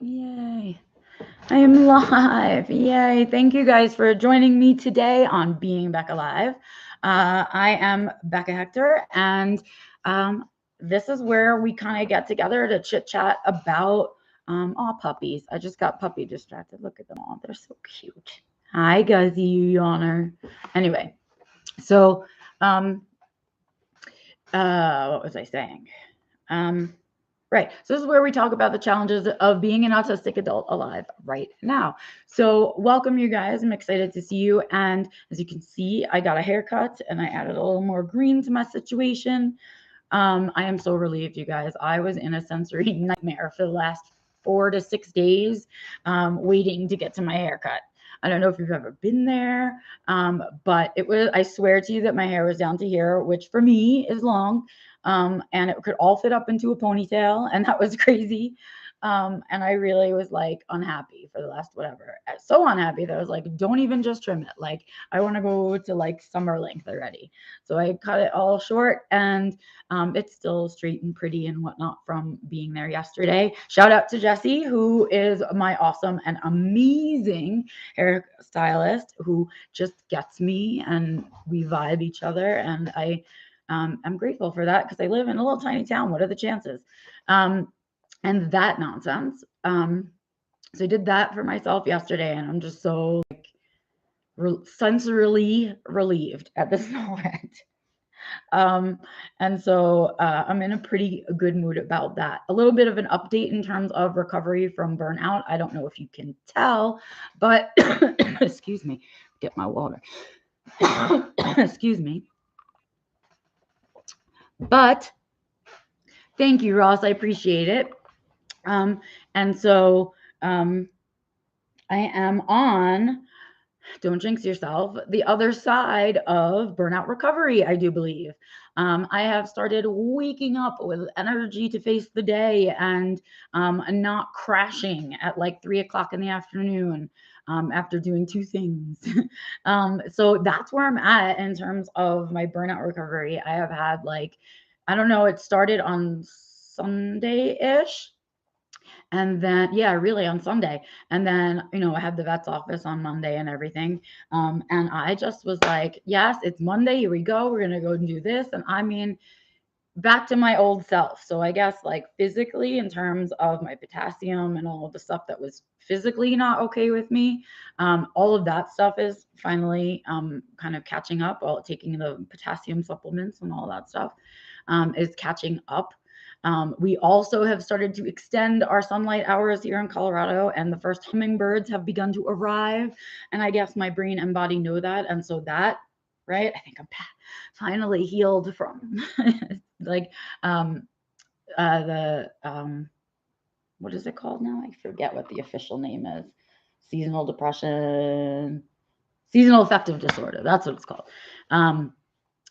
Yay. I am live. Yay. Thank you guys for joining me today on Being Becca Live. I am Becca Hector, and this is where we kind of get together to chit chat about all puppies. I just got puppy distracted. Look at them all. They're so cute. Hi, Guzzy, you yawner. Anyway, so what was I saying? Right. So this is where we talk about the challenges of being an autistic adult alive right now. So welcome, you guys. I'm excited to see you. And as you can see, I got a haircut and I added a little more green to my situation. I am so relieved, you guys. I was in a sensory nightmare for the last 4 to 6 days, waiting to get to my haircut. I don't know if you've ever been there, but it was, I swear to you that my hair was down to here, which for me is long. And it could all fit up into a ponytail, and that was crazy. And I really was like unhappy for the last whatever. So unhappy that I was like, don't even just trim it. Like, I want to go to like summer length already. So I cut it all short, and it's still straight and pretty and whatnot from being there yesterday. Shout out to Jessie, who is my awesome and amazing hairstylist, who just gets me and we vibe each other. And I'm grateful for that because I live in a little tiny town. What are the chances? And that nonsense. So I did that for myself yesterday, and I'm just so like sensorily relieved at this moment. And so I'm in a pretty good mood about that. A little bit of an update in terms of recovery from burnout. I don't know if you can tell, but excuse me, get my water. Excuse me. But thank you, Ross. I appreciate it. And so I am on, don't jinx yourself, the other side of burnout recovery, I do believe. I have started waking up with energy to face the day and not crashing at like 3 o'clock in the afternoon after doing two things. So that's where I'm at in terms of my burnout recovery. I have had like, I don't know, it started on Sunday-ish. And then, yeah, really on Sunday. And then, I had the vet's office on Monday and everything. And I just was like, yes, it's Monday. Here we go. We're going to go and do this. And I mean, back to my old self. So I guess like physically, in terms of my potassium and all of the stuff that was physically not okay with me, all of that stuff is finally kind of catching up. While taking the potassium supplements and all that stuff is catching up. We also have started to extend our sunlight hours here in Colorado, and the first hummingbirds have begun to arrive. And I guess my brain and body know that. And so that, right, I think I'm finally healed from like the what is it called now? I forget what the official name is. Seasonal depression, seasonal affective disorder. That's what it's called.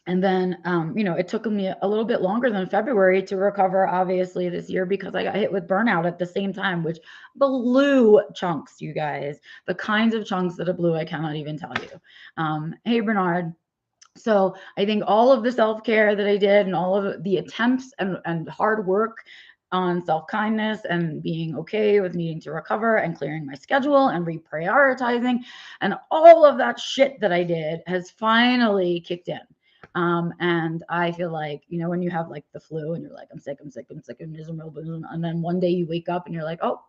And then, it took me a little bit longer than February to recover, obviously, this year because I got hit with burnout at the same time, which blew chunks, you guys. The kinds of chunks that it blew, I cannot even tell you. Hey, Bernard. So I think all of the self-care that I did and all of the attempts and hard work on self-kindness and being okay with needing to recover and clearing my schedule and reprioritizing and all of that shit that I did has finally kicked in. And I feel like, when you have like the flu and you're like, I'm sick, I'm miserable. And then one day you wake up and you're like, oh,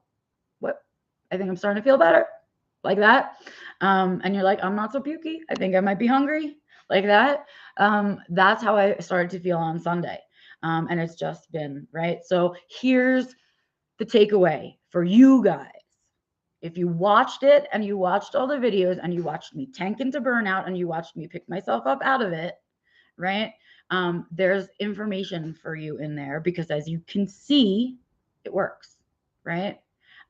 what? I think I'm starting to feel better, like that. And you're like, I'm not so pukey. I think I might be hungry, like that. That's how I started to feel on Sunday. And it's just been right. So here's the takeaway for you guys. If you watched it and you watched all the videos and you watched me tank into burnout and you watched me pick myself up out of it, right? There's information for you in there because as you can see, it works, right?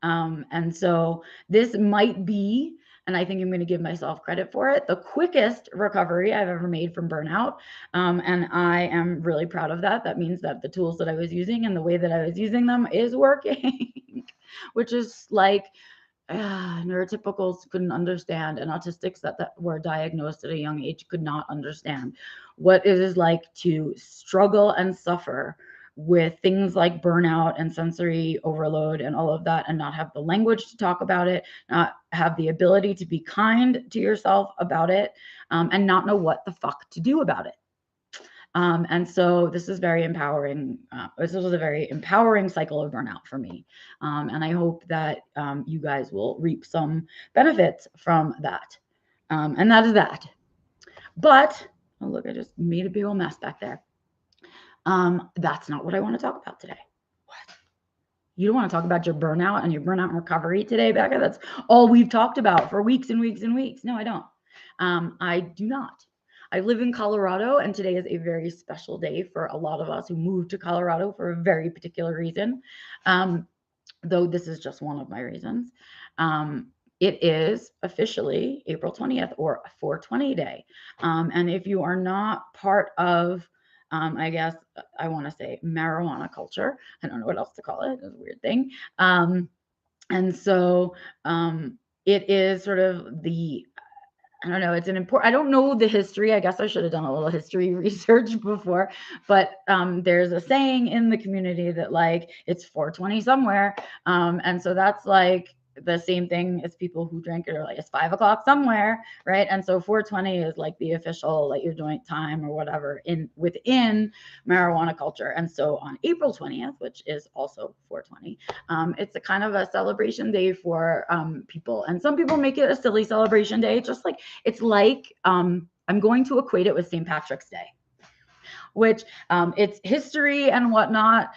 And so this might be, and I think I'm going to give myself credit for it, the quickest recovery I've ever made from burnout. And I am really proud of that. That means that the tools that I was using and the way that I was using them is working, which is like, neurotypicals couldn't understand, and autistics that were diagnosed at a young age could not understand what it is like to struggle and suffer with things like burnout and sensory overload and all of that, and not have the language to talk about it, not have the ability to be kind to yourself about it, and not know what the fuck to do about it. And so this is very empowering. This was a very empowering cycle of burnout for me. And I hope that you guys will reap some benefits from that. And that is that. But, oh, look, I just made a big old mess back there. That's not what I want to talk about today. What? You don't want to talk about your burnout and your burnout recovery today, Becca? That's all we've talked about for weeks and weeks and weeks. No, I don't. I do not. I live in Colorado, and today is a very special day for a lot of us who moved to Colorado for a very particular reason. Though this is just one of my reasons. It is officially April 20th, or 420 day. And if you are not part of, I guess I want to say marijuana culture, I don't know what else to call it. It's a weird thing. And so it is sort of the, I don't know, it's an important, I don't know the history. I guess I should have done a little history research before, but there's a saying in the community that like it's 420 somewhere. And so that's like the same thing as people who drink it, or like it's 5 o'clock somewhere, right? And so 420 is like the official, like your joint time or whatever within marijuana culture. And so on April 20th, which is also 420, it's a kind of a celebration day for people. And some people make it a silly celebration day, just like it's like I'm going to equate it with St. Patrick's Day, which it's history and whatnot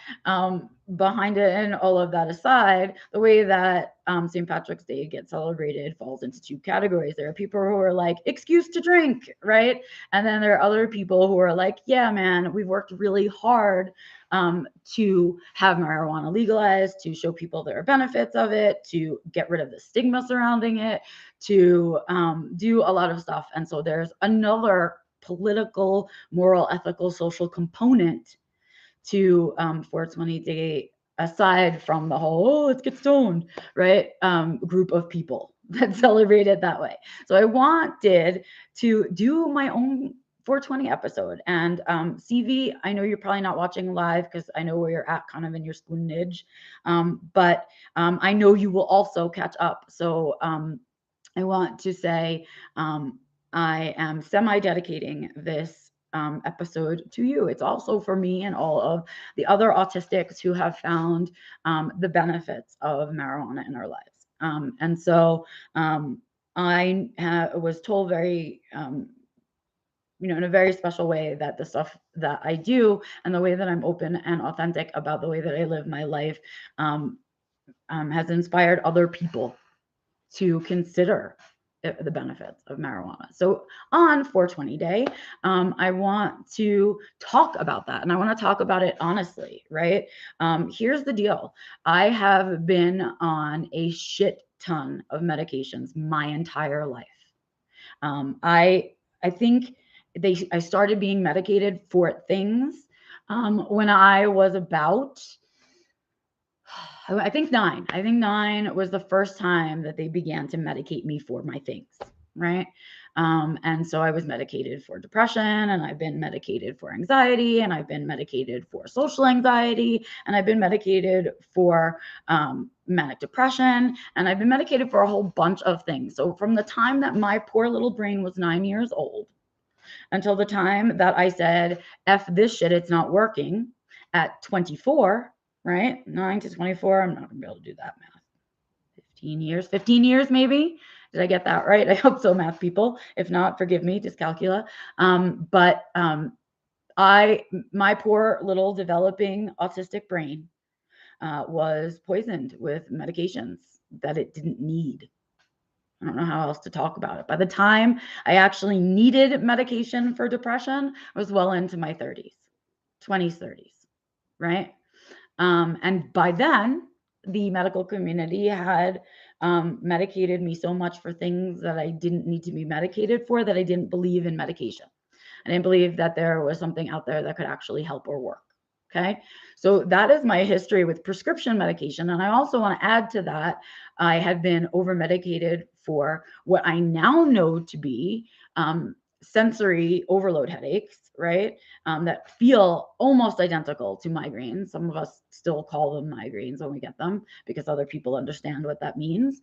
behind it, and all of that aside, the way that St. Patrick's Day gets celebrated falls into two categories. There are people who are like, excuse to drink, right? And then there are other people who are like, yeah, man, we've worked really hard to have marijuana legalized, to show people there are benefits of it, to get rid of the stigma surrounding it, to do a lot of stuff. And so there's another political, moral, ethical, social component to 420 day, aside from the whole, oh, let's get stoned, right? Group of people that celebrate it that way. So I wanted to do my own 420 episode. And CV, I know you're probably not watching live because I know where you're at kind of in your spoonage. But I know you will also catch up. So I want to say I am semi-dedicating this episode to you. It's also for me and all of the other autistics who have found the benefits of marijuana in our lives. And so I was told very, in a very special way, that the stuff that I do and the way that I'm open and authentic about the way that I live my life has inspired other people to consider the benefits of marijuana. So on 420 day, I want to talk about that, and I want to talk about it honestly, right? Here's the deal. I have been on a shit ton of medications my entire life. I think I started being medicated for things when I was about, I think 9. I think 9 was the first time that they began to medicate me for my things, right? And so I was medicated for depression, and I've been medicated for anxiety, and I've been medicated for social anxiety, and I've been medicated for manic depression, and I've been medicated for a whole bunch of things. So from the time that my poor little brain was 9 years old until the time that I said, F this shit, it's not working, at 24, right? 9 to 24. I'm not gonna be able to do that math. 15 years maybe. Did I get that right? I hope so, math people. If not, forgive me, dyscalculia. But my poor little developing autistic brain was poisoned with medications that it didn't need. I don't know how else to talk about it. By the time I actually needed medication for depression, I was well into my 30s, 20s, 30s, right? And by then, the medical community had medicated me so much for things that I didn't need to be medicated for, that I didn't believe in medication. I didn't believe that there was something out there that could actually help or work. Okay. So that is my history with prescription medication. And I also want to add to that, I had been over medicated for what I now know to be sensory overload headaches, right? That feel almost identical to migraines. Some of us still call them migraines when we get them because other people understand what that means.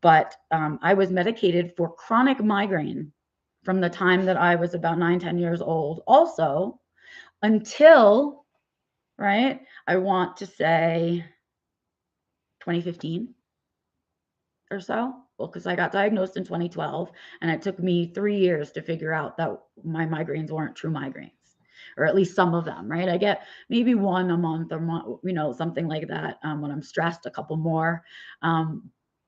But I was medicated for chronic migraine from the time that I was about 9, 10 years old, also until, right, I want to say 2015 or so. Well, because I got diagnosed in 2012, and it took me 3 years to figure out that my migraines weren't true migraines, or at least some of them, right? I get maybe one a month or something like that when I'm stressed, a couple more.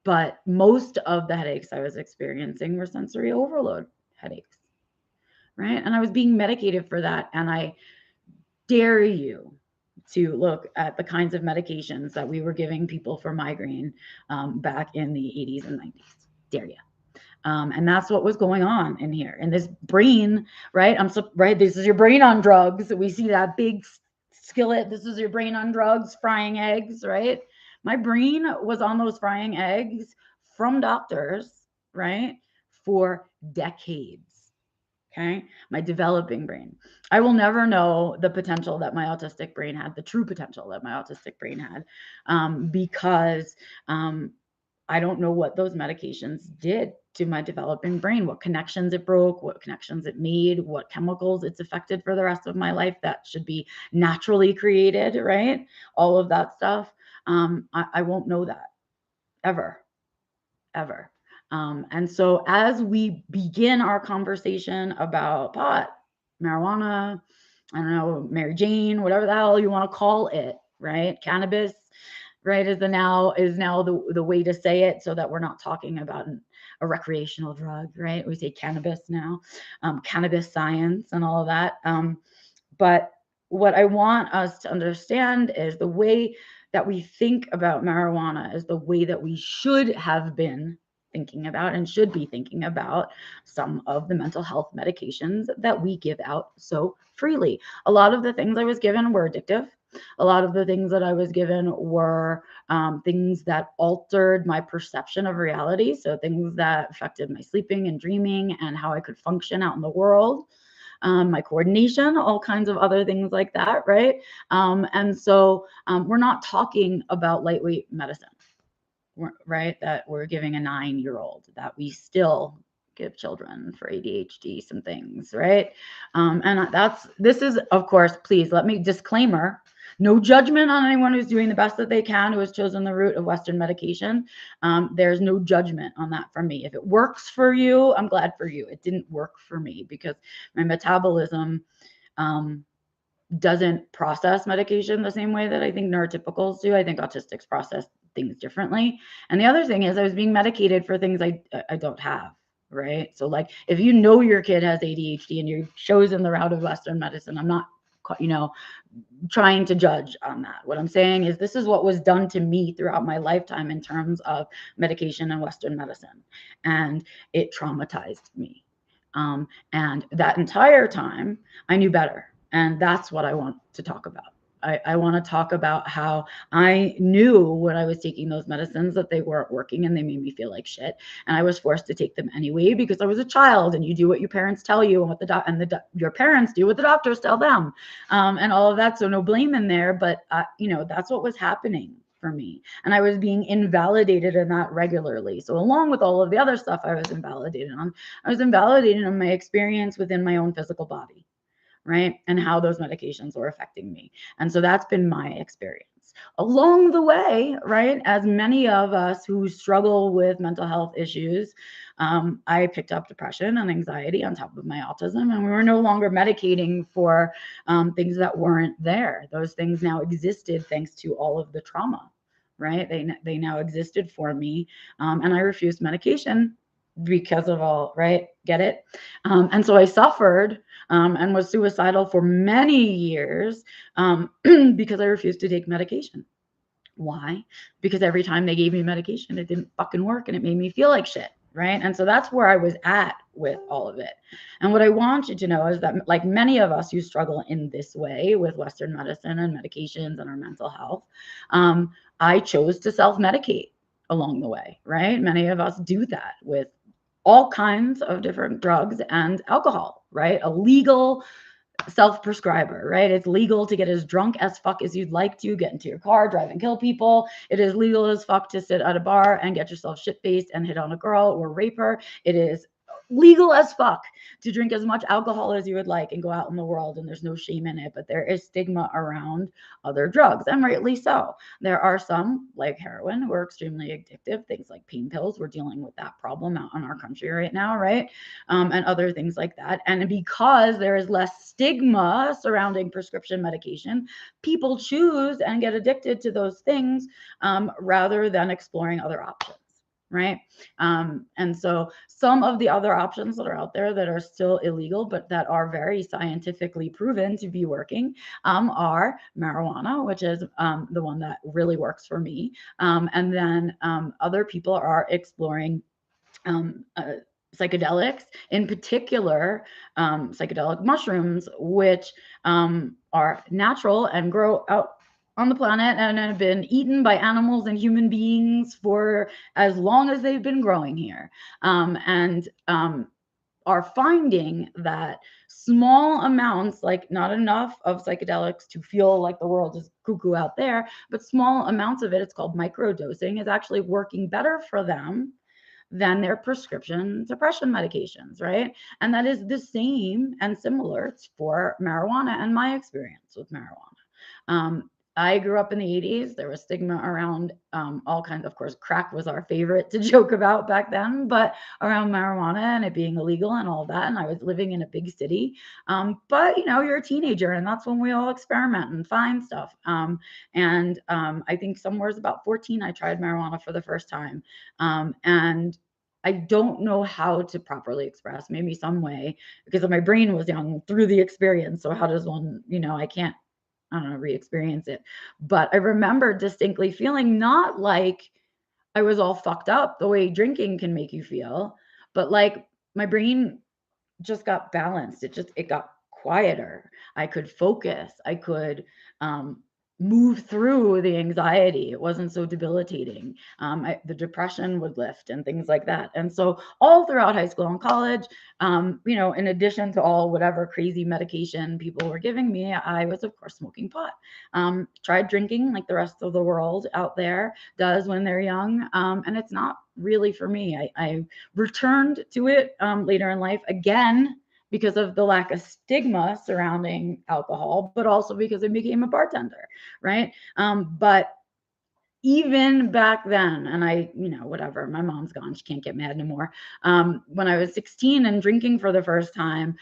But most of the headaches I was experiencing were sensory overload headaches, right? And I was being medicated for that. And I dare you to look at the kinds of medications that we were giving people for migraine back in the 80s and 90s. Dare you. And that's what was going on in here. And this brain, right? Right. This is your brain on drugs. We see that big skillet. This is your brain on drugs, frying eggs, right? My brain was on those frying eggs from doctors, right? For decades. Okay. My developing brain. I will never know the potential that my autistic brain had, the true potential that my autistic brain had, because I don't know what those medications did to my developing brain, what connections it broke, what connections it made, what chemicals it's affected for the rest of my life that should be naturally created, right? All of that stuff. I won't know that ever, ever. And so as we begin our conversation about pot, marijuana, I don't know, Mary Jane, whatever the hell you want to call it, right? Cannabis, right, is now the way to say it, so that we're not talking about a recreational drug, right? We say cannabis now, cannabis science and all of that. But what I want us to understand is the way that we think about marijuana is the way that we should have been thinking about and should be thinking about some of the mental health medications that we give out so freely. A lot of the things I was given were addictive. A lot of the things that I was given were things that altered my perception of reality. So things that affected my sleeping and dreaming and how I could function out in the world. My coordination, all kinds of other things like that, right? And so we're not talking about lightweight medicine, right? That we're giving a 9-year-old, that we still give children for ADHD, some things, right? And this is, of course, please let me disclaimer, no judgment on anyone who's doing the best that they can, who has chosen the route of Western medication. There's no judgment on that from me. If it works for you, I'm glad for you. It didn't work for me because my metabolism doesn't process medication the same way that I think neurotypicals do. I think autistics process things differently. And the other thing is I was being medicated for things I don't have, right? So like if you know your kid has ADHD and you've chosen the route of Western medicine, I'm not, trying to judge on that. What I'm saying is this is what was done to me throughout my lifetime in terms of medication and Western medicine. And it traumatized me. And that entire time I knew better. And that's what I want to talk about. I want to talk about how I knew when I was taking those medicines that they weren't working and they made me feel like shit. And I was forced to take them anyway because I was a child, and you do what your parents tell you and what your parents do what the doctors tell them, and all of that. So no blame in there, but that's what was happening for me. And I was being invalidated in that regularly. So along with all of the other stuff I was invalidated on my experience within my own physical body, right? And how those medications were affecting me. And so that's been my experience. Along the way, right, as many of us who struggle with mental health issues, I picked up depression and anxiety on top of my autism, and we were no longer medicating for things that weren't there. Those things now existed thanks to all of the trauma, right? They now existed for me, and I refused medication because of all, right? Get it? And so I suffered and was suicidal for many years because I refused to take medication. Why? Because every time they gave me medication, it didn't fucking work and it made me feel like shit, right? And so that's where I was at with all of it. And what I want you to know is that, like many of us who struggle in this way with Western medicine and medications and our mental health, I chose to self-medicate along the way, right? Many of us do that with all kinds of different drugs and alcohol, right? A legal self-prescriber, right? It's legal to get as drunk as fuck as you'd like to, get into your car, drive and kill people. It is legal as fuck to sit at a bar and get yourself shit-faced and hit on a girl or rape her. It is legal as fuck to drink as much alcohol as you would like and go out in the world, and there's no shame in it, but there is stigma around other drugs, and rightly so. There are some, like heroin, who are extremely addictive, things like pain pills. We're dealing with that problem out in our country right now, right? And other things like that. And because there is less stigma surrounding prescription medication, people choose and get addicted to those things rather than exploring other options, right? And so some of the other options that are out there that are still illegal, but that are very scientifically proven to be working, are marijuana, which is the one that really works for me. And then other people are exploring psychedelics, in particular, psychedelic mushrooms, which are natural and grow out on the planet and have been eaten by animals and human beings for as long as they've been growing here. And are finding that small amounts, like not enough of psychedelics to feel like the world is cuckoo out there, but small amounts of it, it's called microdosing, is actually working better for them than their prescription depression medications, right? And that is the same and similar for marijuana and my experience with marijuana. I grew up in the 80s. There was stigma around all kinds. Of course, crack was our favorite to joke about back then, but around marijuana and it being illegal and all that. And I was living in a big city. But, you're a teenager and that's when we all experiment and find stuff. And I think somewhere about 14, I tried marijuana for the first time. And I don't know how to properly express, maybe some way, because my brain was young through the experience. So how does one, I can't, I don't know, re-experience it. But I remember distinctly feeling not like I was all fucked up the way drinking can make you feel, but like my brain just got balanced. It got quieter. I could focus. I could move through the anxiety. It wasn't so debilitating. The depression would lift and things like that. And so all throughout high school and college, in addition to all whatever crazy medication people were giving me, I was of course smoking pot. Tried drinking like the rest of the world out there does when they're young. And it's not really for me. I returned to it later in life again because of the lack of stigma surrounding alcohol, but also because I became a bartender, right? But even back then, and I, whatever, my mom's gone, she can't get mad anymore. When I was 16 and drinking for the first time,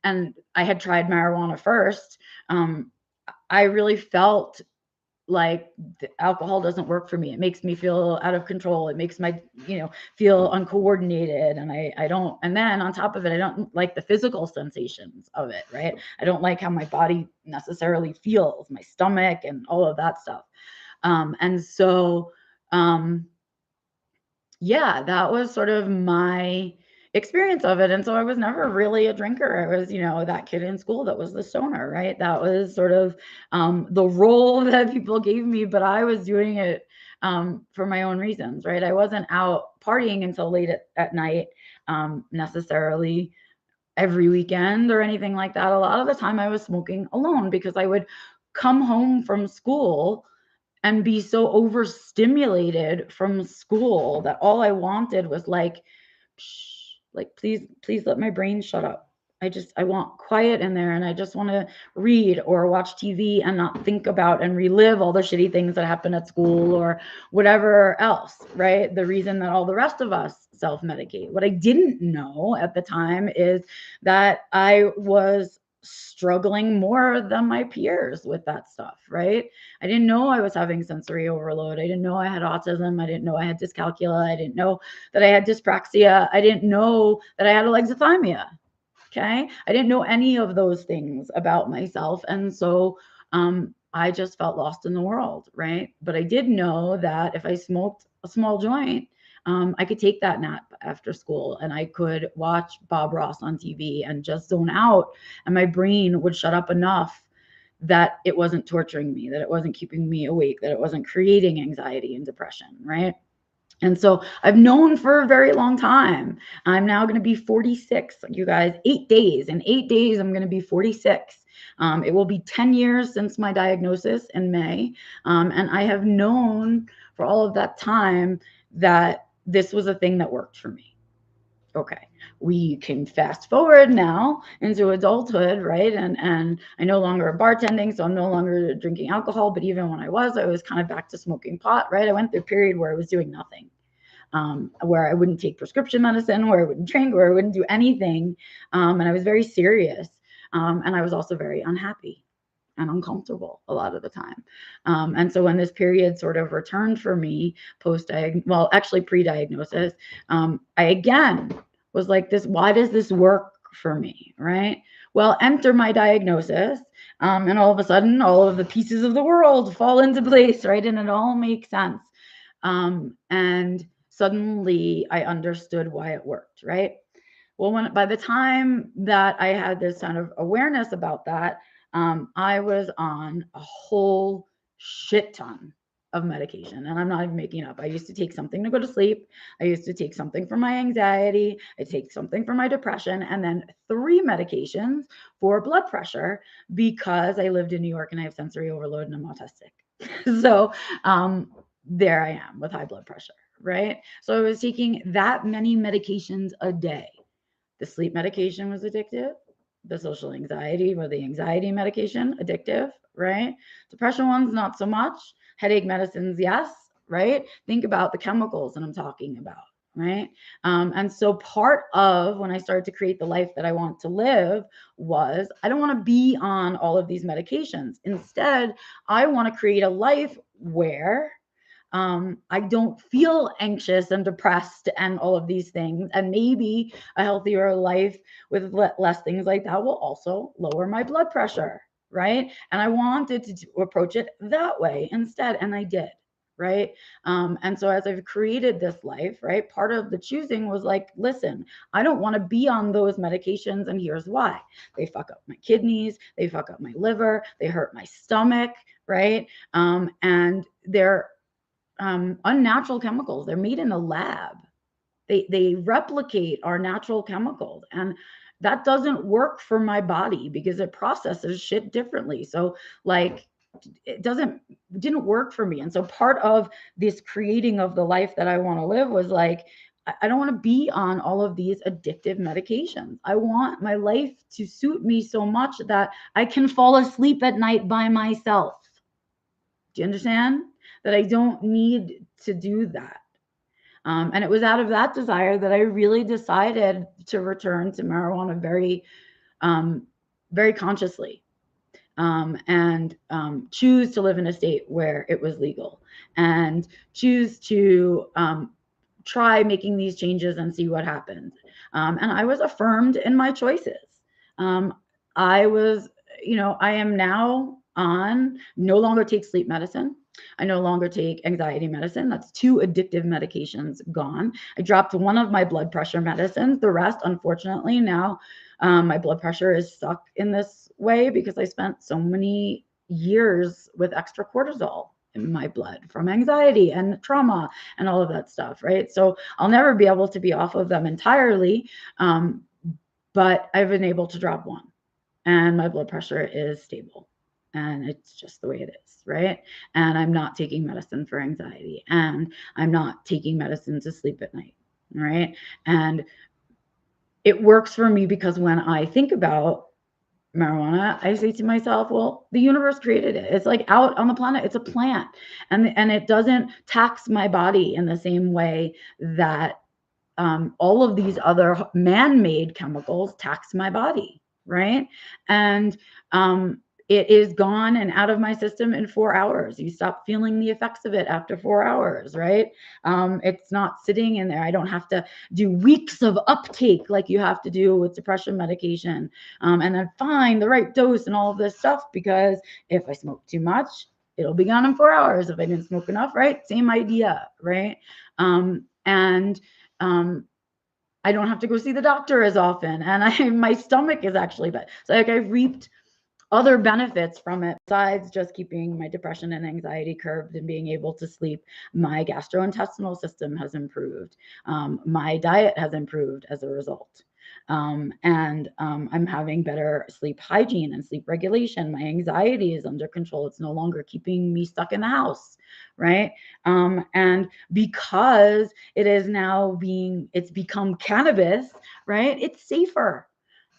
and I had tried marijuana first, I really felt like the alcohol doesn't work for me. It makes me feel out of control. It makes my, feel uncoordinated. And I don't, and then on top of it, I don't like the physical sensations of it, right? I don't like how my body necessarily feels, my stomach and all of that stuff. And so, yeah, that was sort of my experience of it. And so I was never really a drinker. I was, that kid in school that was the stoner, right? That was sort of the role that people gave me, but I was doing it for my own reasons, right? I wasn't out partying until late at night necessarily every weekend or anything like that. A lot of the time I was smoking alone because I would come home from school and be so overstimulated from school that all I wanted was like, please let my brain shut up. I want quiet in there and I just want to read or watch TV and not think about and relive all the shitty things that happen at school or whatever else, right? The reason that all the rest of us self-medicate. What I didn't know at the time is that I was struggling more than my peers with that stuff, right? I didn't know I was having sensory overload. I didn't know I had autism. I didn't know I had dyscalculia. I didn't know that I had dyspraxia. I didn't know that I had alexithymia. Okay. I didn't know any of those things about myself. And so I just felt lost in the world, right? But I did know that if I smoked a small joint, I could take that nap after school and I could watch Bob Ross on TV and just zone out, and my brain would shut up enough that it wasn't torturing me, that it wasn't keeping me awake, that it wasn't creating anxiety and depression, right? And so I've known for a very long time. I'm now going to be 46, you guys, 8 days. In 8 days, I'm going to be 46. It will be 10 years since my diagnosis in May. And I have known for all of that time that this was a thing that worked for me. Okay, we can fast forward now into adulthood, right? And I no longer bartending, so I'm no longer drinking alcohol. But even when I was kind of back to smoking pot, right? I went through a period where I was doing nothing, where I wouldn't take prescription medicine, where I wouldn't drink, where I wouldn't do anything, and I was very serious, and I was also very unhappy and uncomfortable a lot of the time. And so when this period sort of returned for me actually pre-diagnosis, I again was like this, why does this work for me, right? Well, enter my diagnosis, and all of a sudden, all of the pieces of the world fall into place, right? And it all makes sense. And suddenly I understood why it worked, right? Well, by the time that I had this kind of awareness about that, I was on a whole shit ton of medication. And I'm not even making up. I used to take something to go to sleep. I used to take something for my anxiety. I take something for my depression, and then 3 medications for blood pressure because I lived in New York and I have sensory overload and I'm autistic. So there I am with high blood pressure, right? So I was taking that many medications a day. The sleep medication was addictive. The social anxiety or the anxiety medication, addictive, right? Depression ones, not so much. Headache medicines, yes, right? Think about the chemicals that I'm talking about, right? And so part of when I started to create the life that I want to live was I don't want to be on all of these medications. Instead, I want to create a life where I don't feel anxious and depressed and all of these things. And maybe a healthier life with less things like that will also lower my blood pressure, right? And I wanted to approach it that way instead, and I did. Right. And so as I've created this life, right, part of the choosing was like, listen, I don't want to be on those medications. And here's why: they fuck up my kidneys, they fuck up my liver, they hurt my stomach, right? And they're unnatural chemicals. They're made in a lab. They replicate our natural chemicals, and that doesn't work for my body because it processes shit differently. So like it didn't work for me. And so part of this creating of the life that I want to live was like, I don't want to be on all of these addictive medications. I want my life to suit me so much that I can fall asleep at night by myself. Do you understand? That I don't need to do that. And it was out of that desire that I really decided to return to marijuana very consciously, and choose to live in a state where it was legal, and choose to try making these changes and see what happens. And I was affirmed in my choices. I was, I am now on no longer take sleep medicine. I no longer take anxiety medicine. That's 2 addictive medications gone. I dropped one of my blood pressure medicines. The rest, unfortunately, now my blood pressure is stuck in this way because I spent so many years with extra cortisol in my blood from anxiety and trauma and all of that stuff, right? So I'll never be able to be off of them entirely, but I've been able to drop one, and my blood pressure is stable. And it's just the way it is, right? And I'm not taking medicine for anxiety, and I'm not taking medicine to sleep at night, right? And it works for me because when I think about marijuana, I say to myself, well, the universe created it. It's like out on the planet. It's a plant, and it doesn't tax my body in the same way that all of these other man-made chemicals tax my body, right? And it is gone and out of my system in 4 hours. You stop feeling the effects of it after 4 hours, right? It's not sitting in there. I don't have to do weeks of uptake like you have to do with depression medication, and then find the right dose and all of this stuff, because if I smoke too much, it'll be gone in 4 hours. If I didn't smoke enough, right? Same idea, right? And I don't have to go see the doctor as often, and my stomach is actually bad. So like I reaped other benefits from it besides just keeping my depression and anxiety curbed and being able to sleep. My gastrointestinal system has improved. My diet has improved as a result. And I'm having better sleep hygiene and sleep regulation. My anxiety is under control. It's no longer keeping me stuck in the house, right? And because it is now it's become cannabis, right? It's safer.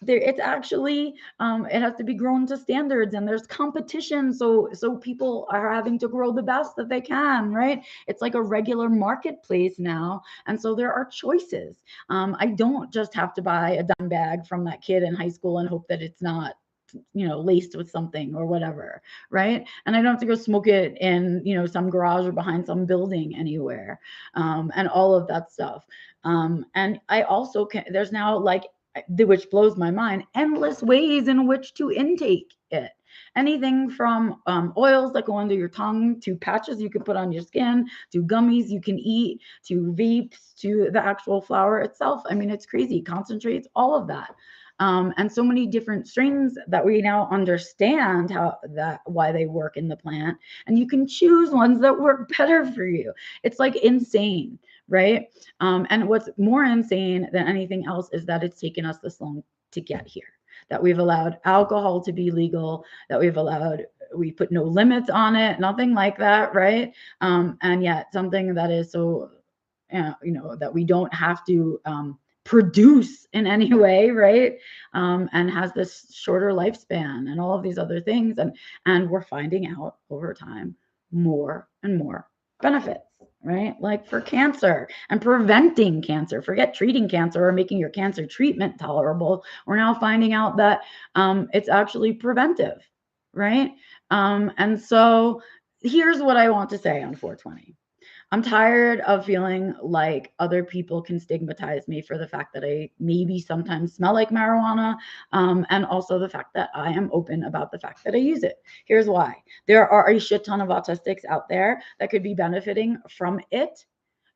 It's actually it has to be grown to standards, and there's competition, so people are having to grow the best that they can, right? It's like a regular marketplace now, and so there are choices. I don't just have to buy a dime bag from that kid in high school and hope that it's not laced with something or whatever, right? And I don't have to go smoke it in some garage or behind some building anywhere, and all of that stuff. And I also can there's now, like, which blows my mind, endless ways in which to intake it. Anything from oils that go under your tongue, to patches you can put on your skin, to gummies you can eat, to vapes, to the actual flower itself. I mean, it's crazy. Concentrates, all of that. And so many different strains that we now understand why they work in the plant, and you can choose ones that work better for you. It's like insane, right? And what's more insane than anything else is that it's taken us this long to get here. That we've allowed alcohol to be legal, that we put no limits on it, nothing like that, right? And yet something that is so, that we don't have to produce in any way, right? And has this shorter lifespan and all of these other things, and we're finding out over time more and more benefits, right? Like for cancer and preventing cancer. Forget treating cancer or making your cancer treatment tolerable. We're now finding out that it's actually preventive, right? And so here's what I want to say on 420. I'm tired of feeling like other people can stigmatize me for the fact that I maybe sometimes smell like marijuana, and also the fact that I am open about the fact that I use it. Here's why. There are a shit ton of autistics out there that could be benefiting from it,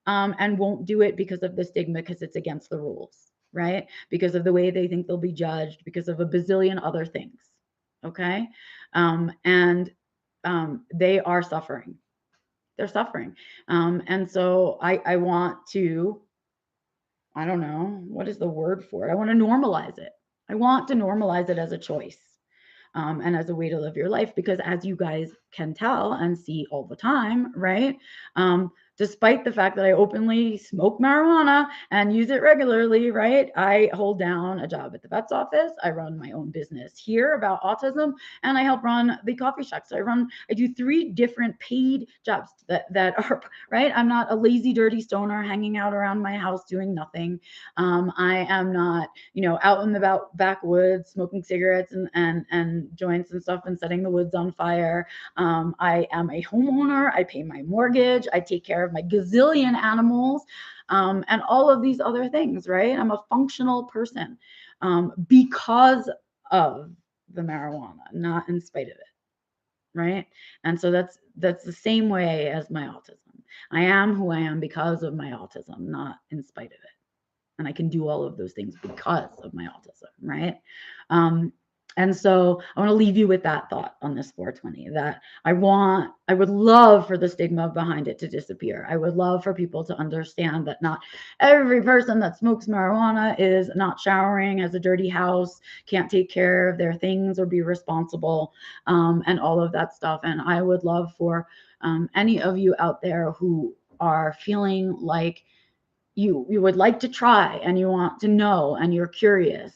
and won't do it because of the stigma, because it's against the rules, right? Because of the way they think they'll be judged, because of a bazillion other things. Okay. And they are suffering. They're suffering. And so I want to, I don't know, what is the word for it? I want to normalize it. I want to normalize it as a choice, and as a way to live your life, because as you guys can tell and see all the time, right? Despite the fact that I openly smoke marijuana and use it regularly, right? I hold down a job at the vet's office. I run my own business here about autism, and I help run the coffee shop. So I do 3 different paid jobs that are, right? I'm not a lazy, dirty stoner hanging out around my house doing nothing. I am not, out in the backwoods smoking cigarettes and joints and stuff and setting the woods on fire. I am a homeowner. I pay my mortgage. I take care of my gazillion animals, and all of these other things, right? I'm a functional person, because of the marijuana, not in spite of it, right? And so that's the same way as my autism. I am who I am because of my autism, not in spite of it. And I can do all of those things because of my autism, right? And so I want to leave you with that thought on this 420, that I would love for the stigma behind it to disappear. I would love for people to understand that not every person that smokes marijuana is not showering, has a dirty house, can't take care of their things or be responsible, and all of that stuff. And I would love for any of you out there who are feeling like you would like to try and you want to know and you're curious,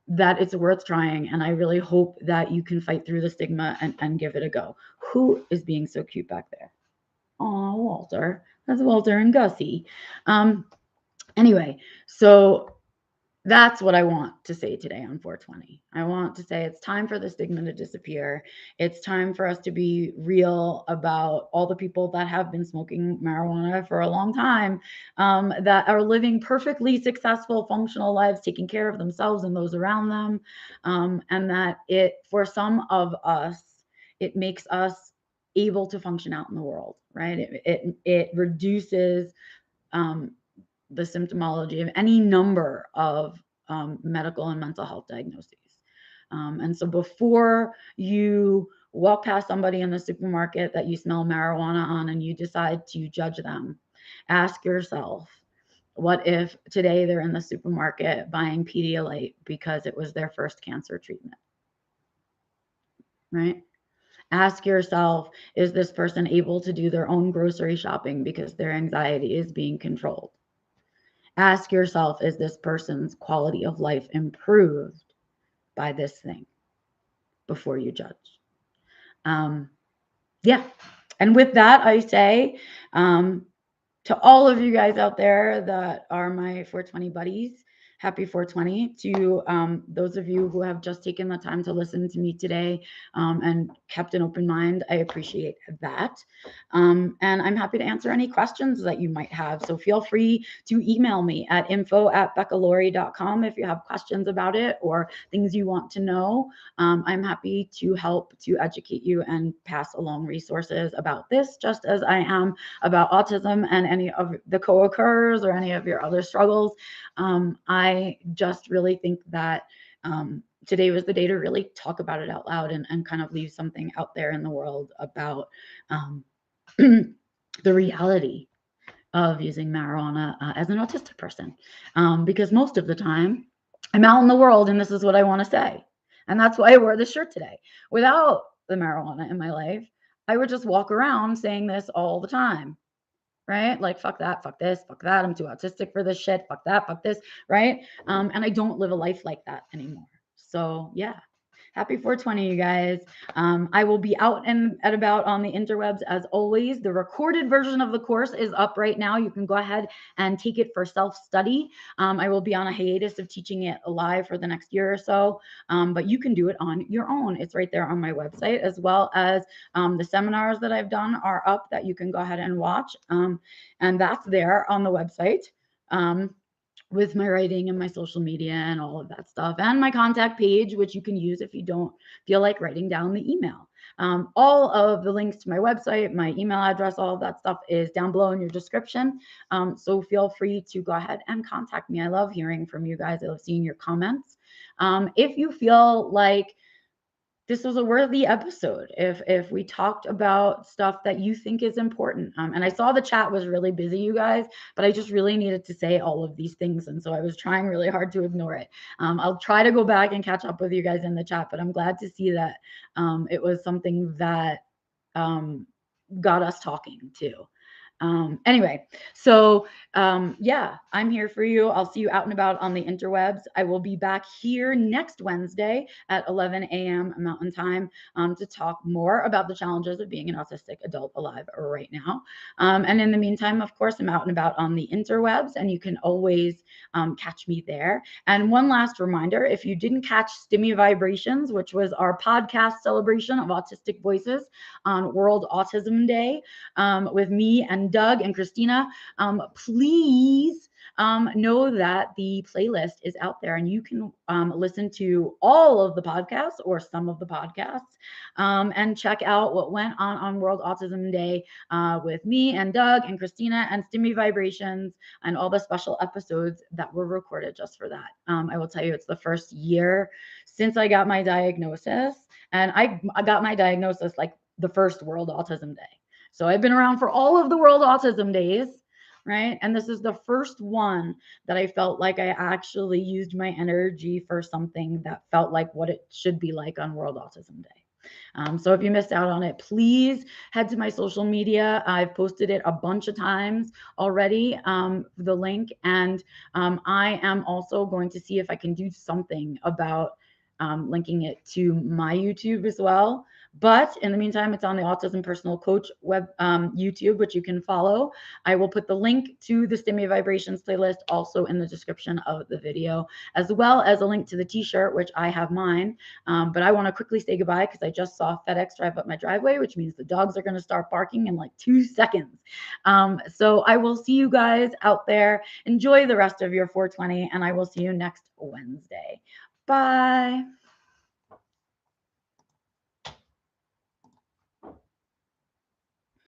that it's worth trying. And I really hope that you can fight through the stigma and give it a go. Who is being so cute back there? Oh, Walter. That's Walter and Gussie. Anyway, so that's what I want to say today on 420. I want to say it's time for the stigma to disappear. It's time for us to be real about all the people that have been smoking marijuana for a long time, that are living perfectly successful, functional lives, taking care of themselves and those around them. And that for some of us, it makes us able to function out in the world, right? It reduces the symptomology of any number of medical and mental health diagnoses. And so before you walk past somebody in the supermarket that you smell marijuana on and you decide to judge them, ask yourself, what if today they're in the supermarket buying Pedialyte because it was their first cancer treatment, right? Ask yourself, is this person able to do their own grocery shopping because their anxiety is being controlled? Ask yourself, is this person's quality of life improved by this thing before you judge? Yeah. And with that, I say to all of you guys out there that are my 420 buddies, happy 420. To those of you who have just taken the time to listen to me today and kept an open mind, I appreciate that. And I'm happy to answer any questions that you might have. So feel free to email me at info@beccalaurie.com if you have questions about it or things you want to know. I'm happy to help to educate you and pass along resources about this, just as I am about autism and any of the co-occurs or any of your other struggles. I just really think that today was the day to really talk about it out loud and kind of leave something out there in the world about the reality of using marijuana as an autistic person. Because most of the time I'm out in the world and this is what I want to say. And that's why I wore this shirt today. Without the marijuana in my life, I would just walk around saying this all the time, right? Like, fuck that, fuck this, fuck that. I'm too autistic for this shit. Fuck that, fuck this, right? And I don't live a life like that anymore. So yeah. Happy 420, you guys. I will be out and at about on the interwebs as always. The recorded version of the course is up right now. You can go ahead and take it for self-study. I will be on a hiatus of teaching it live for the next year or so, but you can do it on your own. It's right there on my website, as well as the seminars that I've done are up that you can go ahead and watch. And that's there on the website. With my writing and my social media and all of that stuff, and my contact page, which you can use if you don't feel like writing down the email. All of the links to my website, my email address, all of that stuff is down below in your description. So feel free to go ahead and contact me. I love hearing from you guys. I love seeing your comments. If you feel like this was a worthy episode, if we talked about stuff that you think is important, and I saw the chat was really busy, you guys, but I just really needed to say all of these things, and so I was trying really hard to ignore it. I'll try to go back and catch up with you guys in the chat, but I'm glad to see that it was something that got us talking too. Anyway, so yeah, I'm here for you. I'll see you out and about on the interwebs. I will be back here next Wednesday at 11 a.m. Mountain Time to talk more about the challenges of being an autistic adult alive right now. And in the meantime, of course, I'm out and about on the interwebs, and you can always catch me there. And one last reminder, if you didn't catch Stimmy Vibrations, which was our podcast celebration of autistic voices on World Autism Day with me and Doug and Christina, please know that the playlist is out there and you can listen to all of the podcasts or some of the podcasts and check out what went on World Autism Day with me and Doug and Christina and Stimmy Vibrations and all the special episodes that were recorded just for that. I will tell you, it's the first year since I got my diagnosis, and I got my diagnosis like the first World Autism Day. So I've been around for all of the World Autism Days, right? And this is the first one that I felt like I actually used my energy for something that felt like what it should be like on World Autism Day. So if you missed out on it, please head to my social media. I've posted it a bunch of times already, the link. And I am also going to see if I can do something about linking it to my YouTube as well. But in the meantime, it's on the Autism Personal Coach web YouTube, which you can follow. I will put the link to the Stimmy Vibrations playlist also in the description of the video, as well as a link to the t-shirt, which I have mine. But I want to quickly say goodbye because I just saw FedEx drive up my driveway, which means the dogs are going to start barking in like 2 seconds. So I will see you guys out there. Enjoy the rest of your 420, and I will see you next Wednesday. Bye.